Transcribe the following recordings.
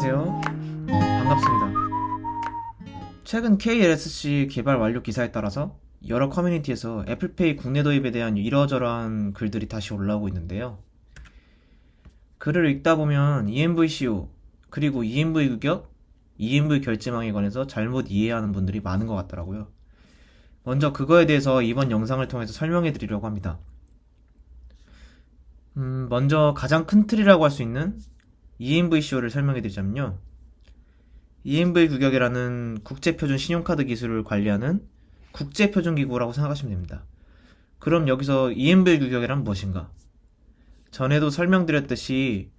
안녕하세요. 반갑습니다. 최근 KLSC 개발 완료 기사에 따라서 여러 커뮤니티에서 애플페이 국내 도입에 대한 이러저러한 글들이 다시 올라오고 있는데요. 글을 읽다 보면 EMVCO, 그리고 EMV 규격, EMV 결제망에 관해서 잘못 이해하는 분들이 많은 것 같더라고요. 먼저 그거에 대해서 이번 영상을 통해서 설명해 드리려고 합니다. 먼저 가장 큰 틀이라고 할 수 있는 EMVCO를 설명해 드리자면요. EMV 규격이라는 국제표준 신용카드 기술을 관리하는 국제표준기구라고 생각하시면 됩니다. 그럼 여기서 EMV 규격이란 무엇인가? 전에도 설명드렸듯이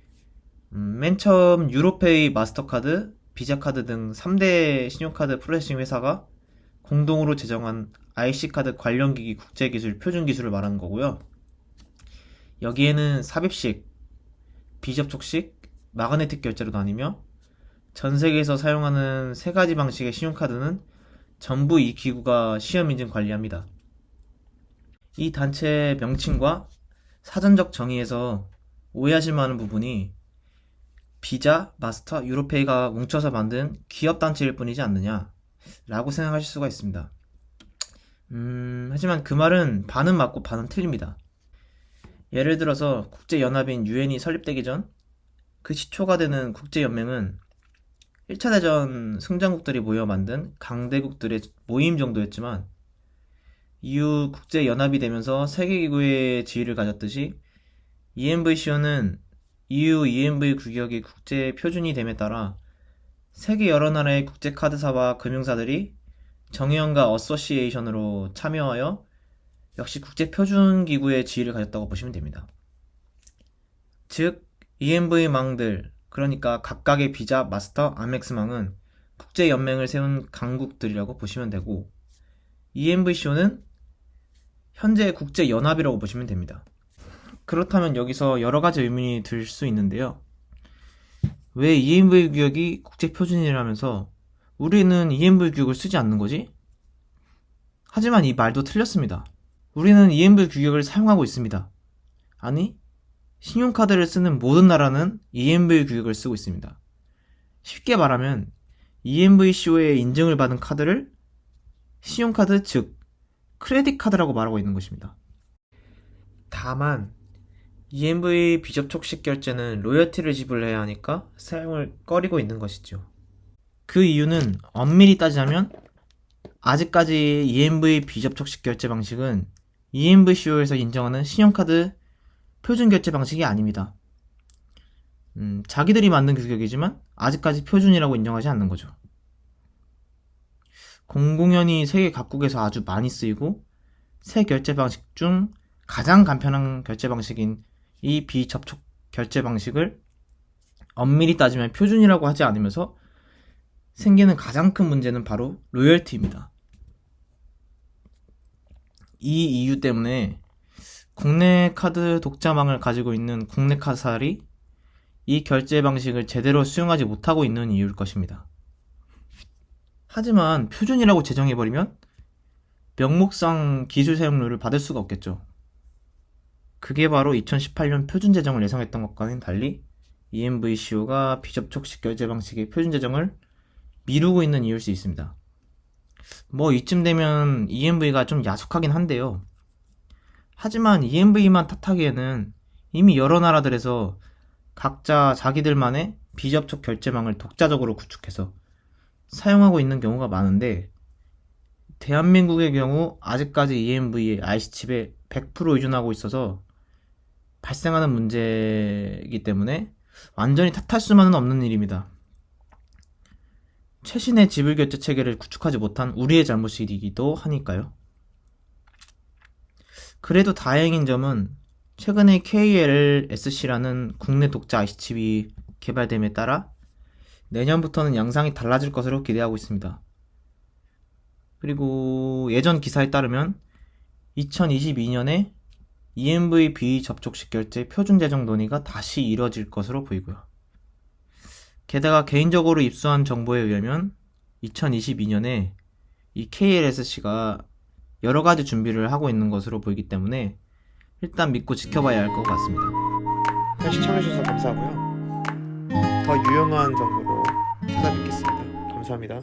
맨 처음 유로페이, 마스터카드, 비자카드 등 3대 신용카드 프로세싱 회사가 공동으로 제정한 IC카드 관련기기 국제기술 표준기술을 말하는 거고요. 여기에는 삽입식, 비접촉식, 마그네틱 결제로 나뉘며 전 세계에서 사용하는 세 가지 방식의 신용카드는 전부 이 기구가 시험 인증 관리합니다. 이 단체의 명칭과 사전적 정의에서 오해하실 만한 부분이 비자, 마스터, 유로페이가 뭉쳐서 만든 기업단체일 뿐이지 않느냐 라고 생각하실 수가 있습니다. 하지만 그 말은 반은 맞고 반은 틀립니다. 예를 들어서 국제연합인 유엔이 설립되기 전 그 시초가 되는 국제연맹은 1차 대전 승전국들이 모여 만든 강대국들의 모임 정도였지만 이후 국제연합이 되면서 세계기구의 지위를 가졌듯이 EMVCO는 EU EMV 규격이 국제 표준이 됨에 따라 세계 여러 나라의 국제카드사와 금융사들이 정의원과 어소시에이션으로 참여하여 역시 국제표준기구의 지위를 가졌다고 보시면 됩니다. 즉 EMV망들, 그러니까 각각의 비자, 마스터, 아멕스망은 국제연맹을 세운 강국들이라고 보시면 되고 EMVCO는 현재 국제연합이라고 보시면 됩니다. 그렇다면 여기서 여러가지 의문이 들 수 있는데요. 왜 EMV 규격이 국제표준이라면서 우리는 EMV 규격을 쓰지 않는 거지? 하지만 이 말도 틀렸습니다. 우리는 EMV 규격을 사용하고 있습니다. 아니, 신용카드를 쓰는 모든 나라는 EMV 규격을 쓰고 있습니다. 쉽게 말하면 EMVCO의 인증을 받은 카드를 신용카드, 즉 크레딧 카드라고 말하고 있는 것입니다. 다만 EMV 비접촉식 결제는 로열티를 지불해야 하니까 사용을 꺼리고 있는 것이죠. 그 이유는 엄밀히 따지자면 아직까지 EMV 비접촉식 결제 방식은 EMVCO에서 인정하는 신용카드 표준 결제 방식이 아닙니다. 자기들이 만든 규격이지만 아직까지 표준이라고 인정하지 않는 거죠. 공공연히 세계 각국에서 아주 많이 쓰이고 새 결제 방식 중 가장 간편한 결제 방식인 이 비접촉 결제 방식을 엄밀히 따지면 표준이라고 하지 않으면서 생기는 가장 큰 문제는 바로 로열티입니다. 이 이유 때문에 국내 카드 독자망을 가지고 있는 국내 카드사들이 이 결제 방식을 제대로 수용하지 못하고 있는 이유일 것입니다. 하지만 표준이라고 제정해버리면 명목상 기술 사용료를 받을 수가 없겠죠. 그게 바로 2018년 표준 제정을 예상했던 것과는 달리 EMVCO가 비접촉식 결제 방식의 표준 제정을 미루고 있는 이유일 수 있습니다. 이쯤 되면 EMV가 좀 야속하긴 한데요. 하지만 EMV만 탓하기에는 이미 여러 나라들에서 각자 자기들만의 비접촉 결제망을 독자적으로 구축해서 사용하고 있는 경우가 많은데 대한민국의 경우 아직까지 EMV의 IC칩에 100% 의존하고 있어서 발생하는 문제이기 때문에 완전히 탓할 수만은 없는 일입니다. 최신의 지불 결제 체계를 구축하지 못한 우리의 잘못이기도 하니까요. 그래도 다행인 점은 최근에 KLSC라는 국내 독자 IC칩이 개발됨에 따라 내년부터는 양상이 달라질 것으로 기대하고 있습니다. 그리고 예전 기사에 따르면 2022년에 EMV 비접촉식 결제 표준 제정 논의가 다시 이뤄질 것으로 보이고요. 게다가 개인적으로 입수한 정보에 의하면 2022년에 이 KLSC가 여러 가지 준비를 하고 있는 것으로 보이기 때문에 일단 믿고 지켜봐야 할 것 같습니다. 시청해주셔서 감사하고요. 더 유용한 정보로 찾아뵙겠습니다. 감사합니다.